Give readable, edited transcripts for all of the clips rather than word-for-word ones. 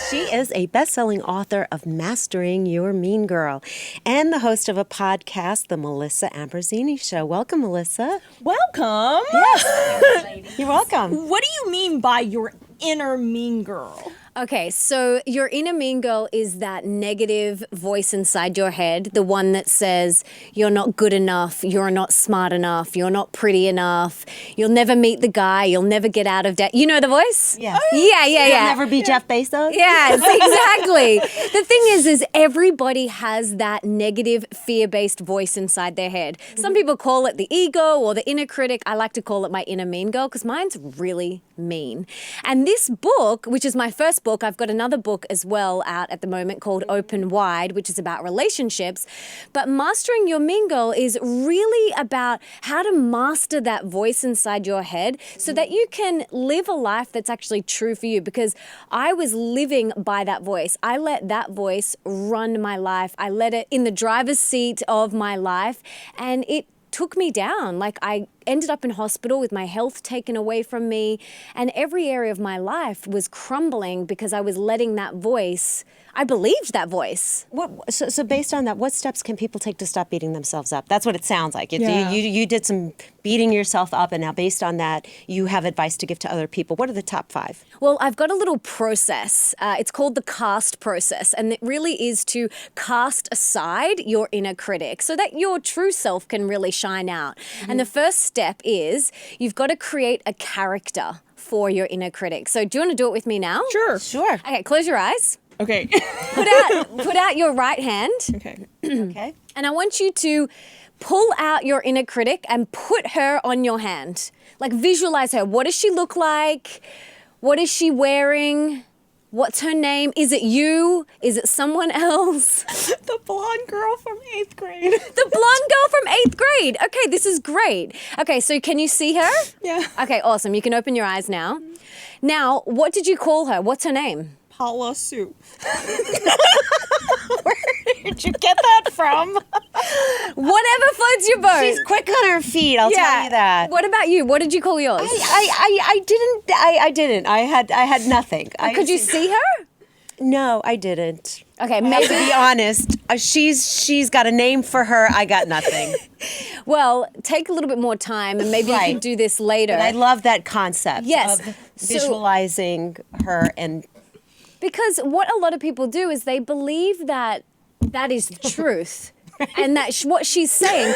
She is a best-selling author of Mastering Your Mean Girl and the host of a podcast, The Melissa Ambrosini Show. Welcome, Melissa. Welcome. Yes. You're welcome. What do you mean by your inner mean girl? Okay, so your inner mean girl is that negative voice inside your head, the one that says you're not good enough, you're not smart enough, you're not pretty enough, you'll never meet the guy, you'll never get out of debt. You know the voice? Yeah. Yeah. You'll never be Jeff Bezos? Yes, exactly. The thing is everybody has that negative fear-based voice inside their head. Some people call it the ego or the inner critic. I like to call it my inner mean girl because mine's really mean. And this book, which is my first book, I've got another book as well out at the moment called Open Wide, which is about relationships. But Mastering Your Mean Girl is really about how to master that voice inside your head so that you can live a life that's actually true for you. Because I was living by that voice. I let that voice run my life. I let it in the driver's seat of my life, and it took me down. Like, I ended up in hospital with my health taken away from me, and every area of my life was crumbling because I was letting that voice, I believed that voice. So based on that, what steps can people take to stop beating themselves up? That's what it sounds like. Yeah. You did some beating yourself up, and now based on that, you have advice to give to other people. What are the top 5? Well, I've got a little process. It's called the cast process, and it really is to cast aside your inner critic so that your true self can really shine out. And the first step is you've got to create a character for your inner critic. So do you want to do it with me now? Sure. Okay, close your eyes. Okay. Put out your right hand. Okay. Okay. And I want you to pull out your inner critic and put her on your hand. Like, visualize her. What does she look like? What is she wearing? What's her name? Is it you? Is it someone else? The blonde girl from 8th grade. The blonde girl from 8th grade. Okay, this is great. Okay, so can you see her? Yeah. Okay, awesome. You can open your eyes now. Now, what did you call her? What's her name? Paula Sue. Where did you get that from? Whatever floats your boat. She's quick on her feet, I'll tell you that. What about you? What did you call yours? I didn't. I had nothing. Could you see her? No, I didn't. Okay, To maybe. be honest, she's got a name for her. I got nothing. Well, take a little bit more time and maybe you can do this later. But I love that concept Yes. of So- visualizing her and Because what a lot of people do is they believe that that is the truth. And that what she's saying,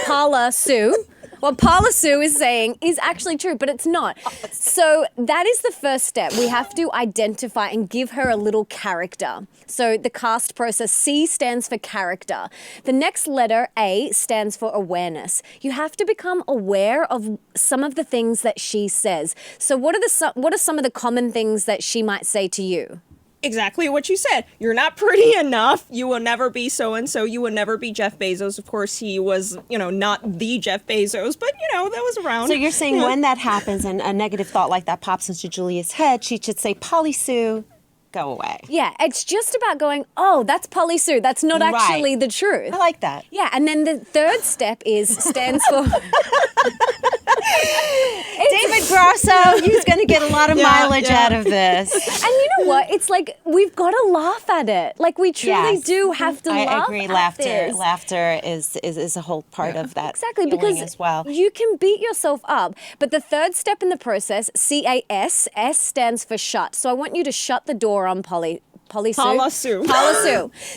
what Paula Sue is saying is actually true, but it's not. So that is the first step. We have to identify and give her a little character. So the cast process, C stands for character. The next letter, A, stands for awareness. You have to become aware of some of the things that she says. So what are some of the common things that she might say to you? Exactly what you said. You're not pretty enough. You will never be so-and-so. You will never be Jeff Bezos. Of course, he was, not the Jeff Bezos, but, that was around. So you're saying when that happens and a negative thought like that pops into Julia's head, she should say, Polly Sue, go away. Yeah, it's just about going, oh, that's Polly Sue. That's not actually the truth. I like that. Yeah, and then the third step stands for... David Grosso, he's going to get a lot of mileage out of this. And you know what? It's like, we've got to laugh at it. Like, we truly do have to laugh I agree. at this. Laughter is a whole part of that Exactly, feeling because as well. you can beat yourself up. But the third step in the process, CAS, S stands for shut. So I want you to shut the door on Paula Sue.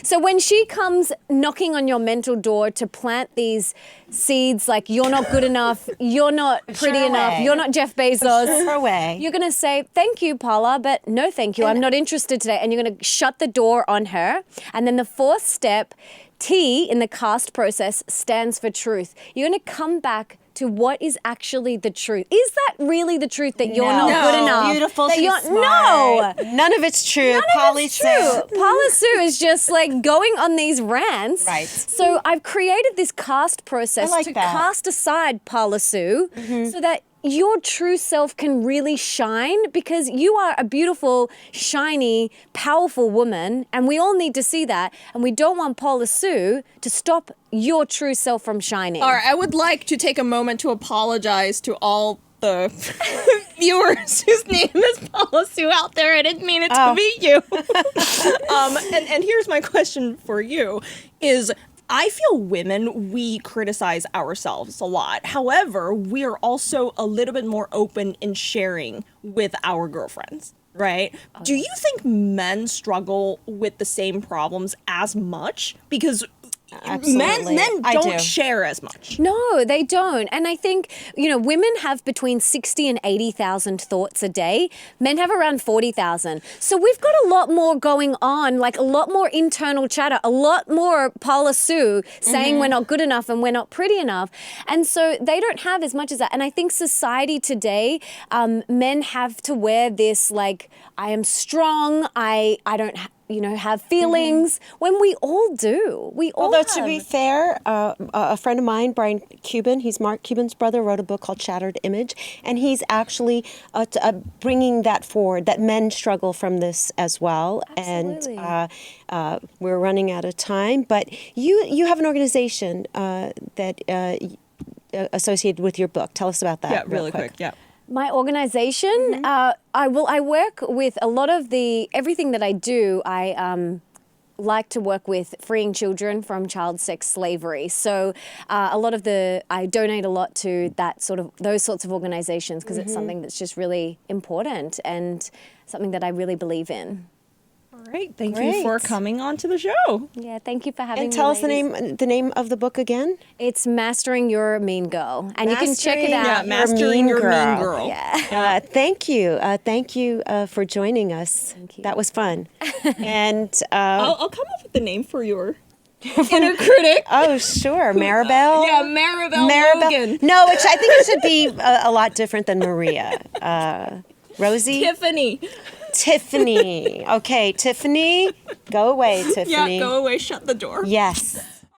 So when she comes knocking on your mental door to plant these seeds like you're not good enough, you're not pretty enough, you're not Jeff Bezos, you're going to say, thank you, Paula, but no thank you, I'm not interested today. And you're going to shut the door on her. And then the fourth step, T in the cast process, stands for truth. You're going to come back to what is actually the truth. Is that really the truth that you're not good enough? Beautiful, that she's smart. None of it's true. Paula Sue. Paula Sue is just like going on these rants. Right. So I've created this cast process to cast aside Paula Sue so that your true self can really shine, because you are a beautiful, shiny, powerful woman, and we all need to see that, and we don't want Paula Sue to stop your true self from shining. All right, I would like to take a moment to apologize to all the viewers whose name is Paula Sue. Sue out there. I didn't mean it to be you. And here's my question for you is, I feel women, we criticize ourselves a lot. However, we are also a little bit more open in sharing with our girlfriends, right? Do you think men struggle with the same problems as much? Because Absolutely. men I don't do. share as much. No, they don't. And I think, women have between 60 and 80,000 thoughts a day. Men have around 40,000. So we've got a lot more going on, like a lot more internal chatter, a lot more Paula Sue saying we're not good enough and we're not pretty enough. And so they don't have as much as that. And I think society today, men have to wear this, like, I am strong, I don't have feelings, when we all do. We all Although, have. to be fair, a friend of mine, Brian Cuban, he's Mark Cuban's brother, wrote a book called Shattered Image, and he's actually bringing that forward, that men struggle from this as well. Absolutely. And we're running out of time, but you have an organization that associated with your book. Tell us about that. Yeah, real really quick. Yeah. My organization, I work with a lot of everything that I do. I like to work with freeing children from child sex slavery. So I donate a lot to those sorts of organizations because it's something that's just really important and something that I really believe in. All right. Thank you for Great. coming on to the show. Yeah, thank you for having me. And tell us ladies. the name of the book again. It's Mastering Your Mean Girl, and you can check it Mastering out. Yeah, Mastering Your Mean Girl. Yeah. Thank you. Thank you for joining us. Thank you. That was fun. And I'll come up with the name for your inner critic. oh, sure, Maribel. Yeah, Maribel Logan. No, I think it should be a lot different than Maria. Rosie. Tiffany. Okay, Tiffany. Go away, Tiffany. Yeah, go away. Shut the door. Yes.